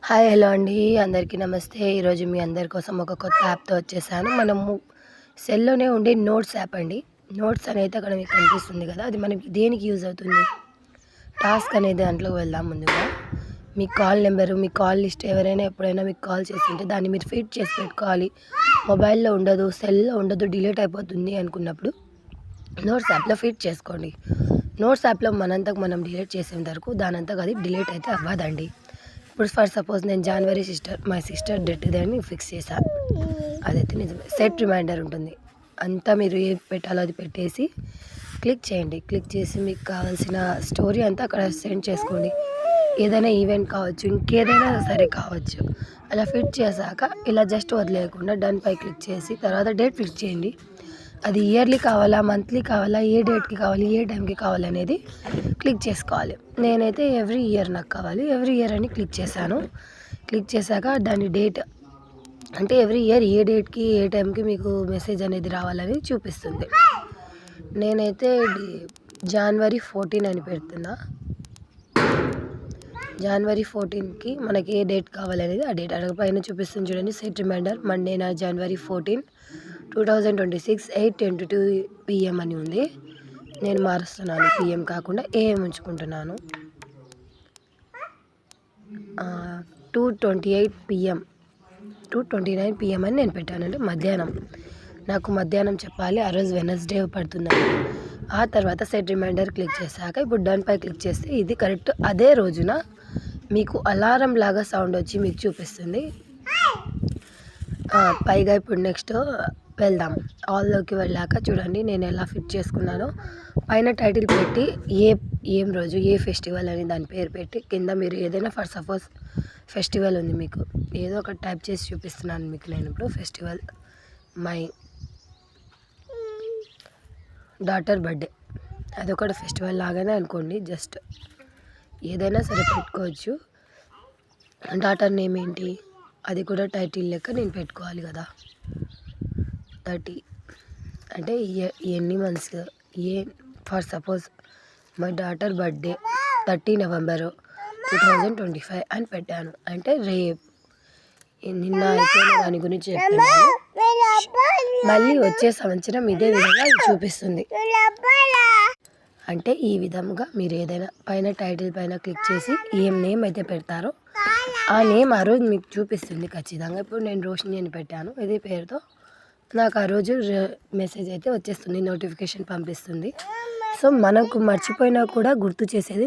Hi hello అండి, అందరికీ నమస్తే. ఈరోజు మీ అందరి కోసం ఒక కొత్త యాప్తో వచ్చేసాను. మనము సెల్లోనే ఉండే నోట్స్ యాప్ అండి. నోట్స్ అనేది అక్కడ మీకు కనిపిస్తుంది కదా, అది మనకి దేనికి యూజ్ అవుతుంది? టాస్క్ అనేది దాంట్లోకి వెళ్దాం. ముందుగా మీ కాల్ నెంబరు, మీ కాల్ లిస్ట్, ఎవరైనా ఎప్పుడైనా మీకు కాల్ చేస్తుంటే దాన్ని మీరు ఫీడ్ చేసి పెట్టుకోవాలి. మొబైల్లో ఉండదు, సెల్లో ఉండదు, డిలీట్ అయిపోతుంది అనుకున్నప్పుడు నోట్స్ యాప్లో ఫీడ్ చేసుకోండి. నోట్స్ యాప్లో మనంతకు మనం డిలీట్ చేసేంత వరకు దానంతకు అది డిలీట్ అయితే అవ్వదండి. ఇప్పుడు ఫర్ సపోజ్ నేను జనవరి మై సిస్టర్ డెత్ అని ఫిక్స్ చేశాను. అదైతే నిజమే. సెట్ రిమైండర్ ఉంటుంది. అంతా మీరు ఏ పెట్టాలో అది పెట్టేసి క్లిక్ చేయండి. క్లిక్ చేసి మీకు కావాల్సిన స్టోరీ అంతా అక్కడ సెండ్ చేసుకోండి. ఏదైనా ఈవెంట్ కావచ్చు, ఇంకేదైనా సరే కావచ్చు. అలా ఫిట్ చేశాక ఇలా జస్ట్ వదిలేయకుండా డన్ పై క్లిక్ చేసి తర్వాత డేట్ ఫిక్స్ చేయండి. అది ఇయర్లీ కావాలా, మంత్లీ కావాలా, ఏ డేట్కి కావాలి, ఏ టైంకి కావాలి అనేది క్లిక్ చేసుకోవాలి. నేనైతే ఎవ్రీ ఇయర్ నాకు కావాలి, ఎవ్రీ ఇయర్ అని క్లిక్ చేశాను. క్లిక్ చేశాక దాని డేట్ అంటే ఎవ్రీ ఇయర్ ఏ డేట్కి ఏ టైంకి మీకు మెసేజ్ అనేది రావాలని చూపిస్తుంది. నేనైతే జనవరి 14 అని పెడుతున్నా. జనవరి 14కి మనకి ఏ డేట్ కావాలనేది ఆ డేట్ అక్కడ పైన చూపిస్తుంది చూడండి. సెట్ రిమైండర్ మండే నా జనవరి 14, 2026 8:22 PM అని ఉంది. నేను మారుస్తున్నాను, PM కాకుండా AM ఉంచుకుంటున్నాను. 2:28 PM 2:29 PM అని నేను పెట్టానంటే మధ్యాహ్నం. నాకు మధ్యాహ్నం చెప్పాలి. ఆ రోజు వెనస్డే పడుతుందండి. ఆ తర్వాత సెట్ రిమైండర్ క్లిక్ చేశాక ఇప్పుడు డన్ పై క్లిక్ చేస్తే ఇది కరెక్ట్ అదే రోజున మీకు అలారం లాగా సౌండ్ వచ్చి మీకు చూపిస్తుంది. పైగా ఇప్పుడు నెక్స్ట్ వెళ్దాం. ఆల్లోకి వెళ్ళాక చూడండి నేను ఎలా ఫిట్ చేసుకున్నానో. పైన టైటిల్ పెట్టి ఏం రోజు ఏ ఫెస్టివల్ అని దాని పేరు పెట్టి కింద మీరు ఏదైనా ఫర్ సపోజ్ ఫెస్టివల్ ఉంది మీకు ఏదో ఒకటి టైప్ చేసి చూపిస్తున్నాను మీకు. నేను ఇప్పుడు ఫెస్టివల్ మై డాటర్ బర్త్డే అదొకటి ఫెస్టివల్ లాగానే అనుకోండి. జస్ట్ ఏదైనా సరే పెట్టుకోవచ్చు. డాటర్ నేమ్ ఏంటి అది కూడా టైటిల్ లెక్క నేను పెట్టుకోవాలి కదా. 30 అంటే ఎన్ని months, for suppose my daughter birthday 30 November 2025 అని పెట్టాను. అంటే రేపు నిన్న అయిపోయిన దాని గురించి చెప్తున్నాను. మళ్ళీ వచ్చే సంవత్సరం ఇదే విధంగా చూపిస్తుంది. అంటే ఈ విధంగా మీరు ఏదైనా పైన టైటిల్ పైన క్లిక్ చేసి ఏం నేమ్ అయితే పెడతారో ఆ నేమ్ ఆ రోజు మీకు చూపిస్తుంది ఖచ్చితంగా. ఇప్పుడు నేను రోషిని అని పెట్టాను ఇదే పేరుతో. నాకు ఆ రోజు మెసేజ్ అయితే వచ్చేస్తుంది, నోటిఫికేషన్ పంపిస్తుంది. సో మనకు మర్చిపోయినా కూడా గుర్తు చేసేది